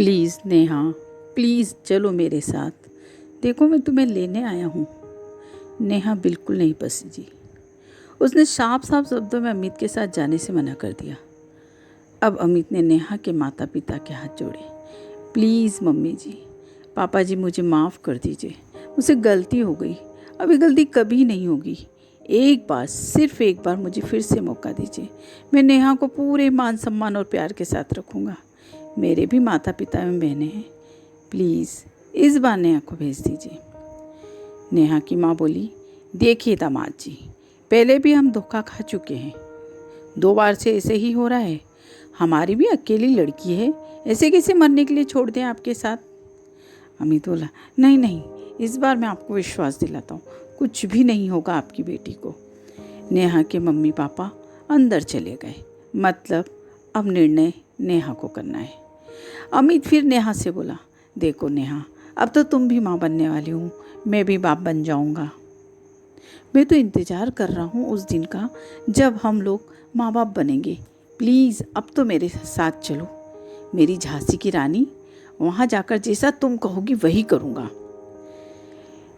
Please Neha, please चलो मेरे साथ। देखो मैं तुम्हें लेने आया हूँ। नेहा बिल्कुल नहीं पसीजी। उसने साफ साफ शब्दों में अमित के साथ जाने से मना कर दिया। अब अमित ने नेहा के माता पिता के हाथ जोड़े। प्लीज़ मम्मी जी, पापा जी, मुझे माफ़ कर दीजिए। मुझसे गलती हो गई, अभी गलती कभी नहीं होगी। एक बार, सिर्फ एक बार मुझे फिर से मौका दीजिए। मैं नेहा को पूरे मान सम्मान और प्यार के साथ रखूँगा। मेरे भी माता पिता एवं बहनें हैं। प्लीज़ इस बार नेहा को भेज दीजिए। नेहा की माँ बोली, देखिए दामाद जी, पहले भी हम धोखा खा चुके हैं। 2 बार से ऐसे ही हो रहा है। हमारी भी अकेली लड़की है, ऐसे कैसे मरने के लिए छोड़ दें आपके साथ। अमित बोला, नहीं नहीं, इस बार मैं आपको विश्वास दिलाता हूँ, कुछ भी नहीं होगा आपकी बेटी को। नेहा के मम्मी पापा अंदर चले गए। मतलब अब निर्णय नेहा को करना है। अमित फिर नेहा से बोला, देखो नेहा, अब तो तुम भी माँ बनने वाली हो, मैं भी बाप बन जाऊँगा। मैं तो इंतज़ार कर रहा हूँ उस दिन का जब हम लोग माँ बाप बनेंगे। प्लीज़ अब तो मेरे साथ चलो, मेरी झांसी की रानी। वहाँ जाकर जैसा तुम कहोगी वही करूँगा।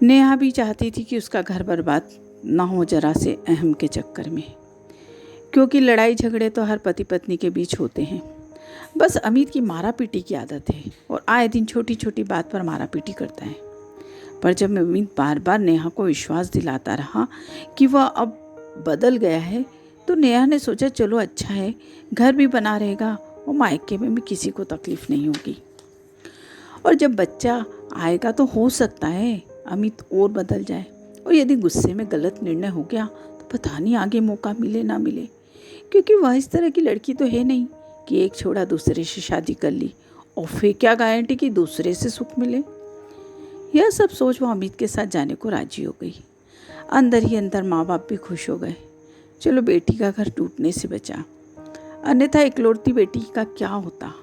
नेहा भी चाहती थी कि उसका घर बर्बाद ना हो जरा से अहम के चक्कर में, क्योंकि लड़ाई झगड़े तो हर पति पत्नी के बीच होते हैं। बस अमित की मारा पीटी की आदत है और आए दिन छोटी छोटी बात पर मारा पीटी करता है। पर जब अमित बार बार नेहा को विश्वास दिलाता रहा कि वह अब बदल गया है, तो नेहा ने सोचा चलो अच्छा है, घर भी बना रहेगा और मायके में भी किसी को तकलीफ नहीं होगी। और जब बच्चा आएगा तो हो सकता है अमित और बदल जाए, और यदि गुस्से में गलत निर्णय हो गया तो पता नहीं आगे मौका मिले ना मिले, क्योंकि वह इस तरह की लड़की तो है नहीं कि एक छोड़ा दूसरे से शादी कर ली और फिर क्या गारंटी कि दूसरे से सुख मिले। यह सब सोच वो अमित के साथ जाने को राजी हो गई। अंदर ही अंदर माँ बाप भी खुश हो गए। चलो बेटी का घर टूटने से बचा, अन्यथा इकलौती बेटी का क्या होता।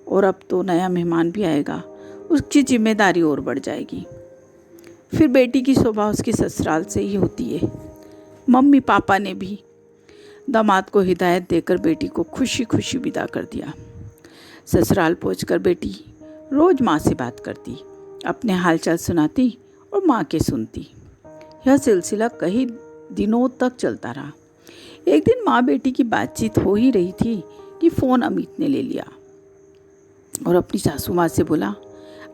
और अब तो नया मेहमान भी आएगा, उसकी जिम्मेदारी और बढ़ जाएगी। फिर बेटी की स्वभाव उसकी ससुराल से ही होती है। मम्मी पापा ने भी दामाद को हिदायत देकर बेटी को खुशी खुशी विदा कर दिया। ससुराल पहुंचकर बेटी रोज माँ से बात करती, अपने हालचाल सुनाती और माँ के सुनती। यह सिलसिला कई दिनों तक चलता रहा। एक दिन माँ बेटी की बातचीत हो ही रही थी कि फ़ोन अमित ने ले लिया और अपनी सासू माँ से बोला,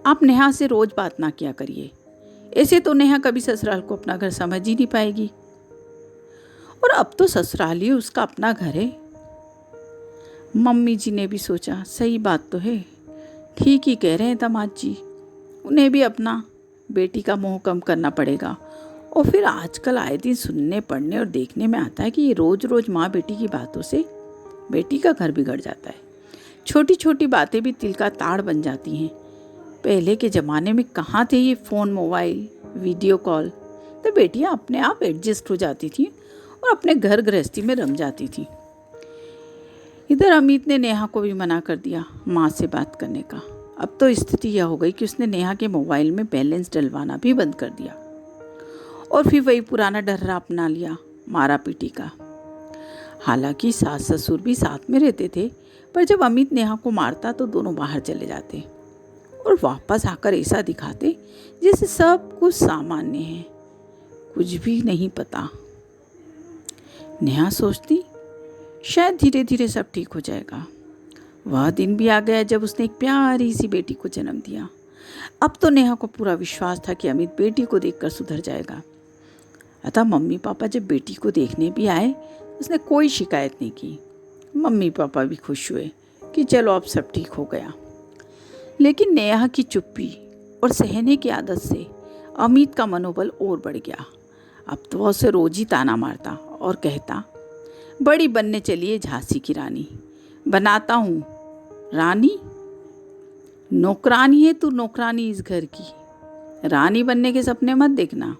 आप नेहा से रोज बात ना किया करिए, ऐसे तो नेहा कभी ससुराल को अपना घर समझ ही नहीं पाएगी। और अब तो ससुराल ही उसका अपना घर है। मम्मी जी ने भी सोचा, सही बात तो है, ठीक ही कह रहे हैं दामाद जी, उन्हें भी अपना बेटी का मोह कम करना पड़ेगा। और फिर आजकल आए दिन सुनने पढ़ने और देखने में आता है कि ये रोज़ रोज़ माँ बेटी की बातों से बेटी का घर बिगड़ जाता है। छोटी छोटी बातें भी तिल का ताड़ बन जाती हैं। पहले के ज़माने में कहाँ थे ये फ़ोन, मोबाइल, वीडियो कॉल, तो बेटियाँ अपने आप एडजस्ट हो जाती थी और अपने घर गृहस्थी में रम जाती थी। इधर अमित ने नेहा को भी मना कर दिया माँ से बात करने का। अब तो स्थिति यह हो गई कि उसने नेहा के मोबाइल में बैलेंस डलवाना भी बंद कर दिया और फिर वही पुराना डर्रा अपना लिया, मारा पीटी का। हालांकि सास ससुर भी साथ में रहते थे, पर जब अमित नेहा को मारता तो दोनों बाहर चले जाते और वापस आकर ऐसा दिखाते जैसे सब कुछ सामान्य है, कुछ भी नहीं पता। नेहा सोचती शायद धीरे धीरे सब ठीक हो जाएगा। वह दिन भी आ गया जब उसने एक प्यारी सी बेटी को जन्म दिया। अब तो नेहा को पूरा विश्वास था कि अमित बेटी को देखकर सुधर जाएगा। अतः मम्मी पापा जब बेटी को देखने भी आए, उसने कोई शिकायत नहीं की। मम्मी पापा भी खुश हुए कि चलो अब सब ठीक हो गया। लेकिन नेहा की चुप्पी और सहने की आदत से अमित का मनोबल और बढ़ गया। अब तो वह उसे रोज ही ताना मारता और कहता, बड़ी बनने चलिए झांसी की रानी, बनाता हूँ रानी, नौकरानी है तू, नौकरानी इस घर की, रानी बनने के सपने मत देखना।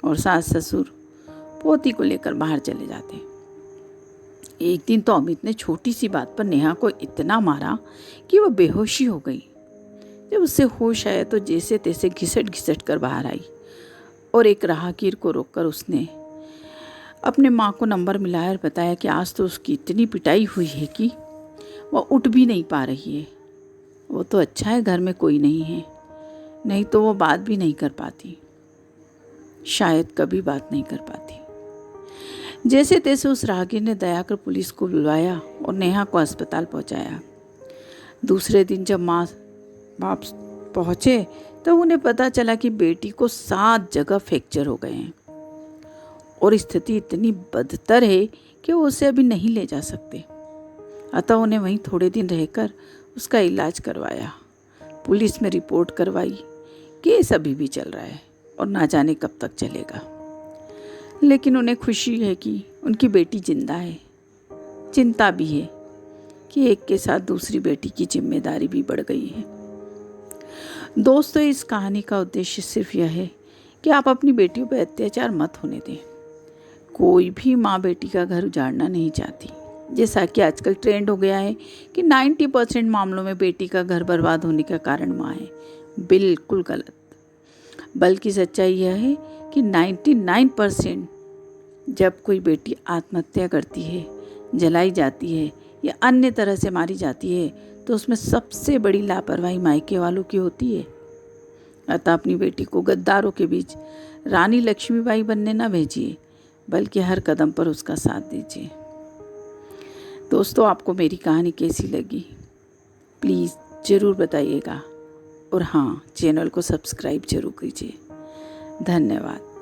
और सास ससुर पोती को लेकर बाहर चले जाते। एक दिन तो अमित ने छोटी सी बात पर नेहा को इतना मारा कि वह बेहोशी हो गई। जब उससे होश आया तो जैसे तैसे घिसट घिसट कर बाहर आई और एक राहगीर को रोककर उसने अपने माँ को नंबर मिलाया और बताया कि आज तो उसकी इतनी पिटाई हुई है कि वह उठ भी नहीं पा रही है वो तो अच्छा है घर में कोई नहीं है, नहीं तो वो बात भी नहीं कर पाती, शायद कभी बात नहीं कर पाती। जैसे तैसे उस राहगीर ने दया कर पुलिस को बुलवाया और नेहा को अस्पताल पहुंचाया। दूसरे दिन जब माँ बाप पहुँचे तब उन्हें पता चला कि बेटी को 7 जगह फ्रैक्चर हो गए हैं और स्थिति इतनी बदतर है कि वो उसे अभी नहीं ले जा सकते। अतः उन्हें वहीं थोड़े दिन रहकर उसका इलाज करवाया। पुलिस में रिपोर्ट करवाई। केस अभी भी चल रहा है और ना जाने कब तक चलेगा, लेकिन उन्हें खुशी है कि उनकी बेटी जिंदा है। चिंता भी है कि एक के साथ दूसरी बेटी की जिम्मेदारी भी बढ़ गई है। दोस्तों, इस कहानी का उद्देश्य सिर्फ यह है कि आप अपनी बेटियों पर अत्याचार मत होने दें। कोई भी माँ बेटी का घर उजाड़ना नहीं चाहती, जैसा कि आजकल ट्रेंड हो गया है कि 90% मामलों में बेटी का घर बर्बाद होने का कारण माँ है। बिल्कुल गलत। बल्कि सच्चाई यह है कि 99% जब कोई बेटी आत्महत्या करती है, जलाई जाती है या अन्य तरह से मारी जाती है, तो उसमें सबसे बड़ी लापरवाही मायके वालों की होती है। अतः अपनी बेटी को गद्दारों के बीच रानी लक्ष्मीबाई बनने न भेजिए, बल्कि हर कदम पर उसका साथ दीजिए। दोस्तों, आपको मेरी कहानी कैसी लगी प्लीज़ ज़रूर बताइएगा, और हाँ, चैनल को सब्सक्राइब जरूर कीजिए। धन्यवाद।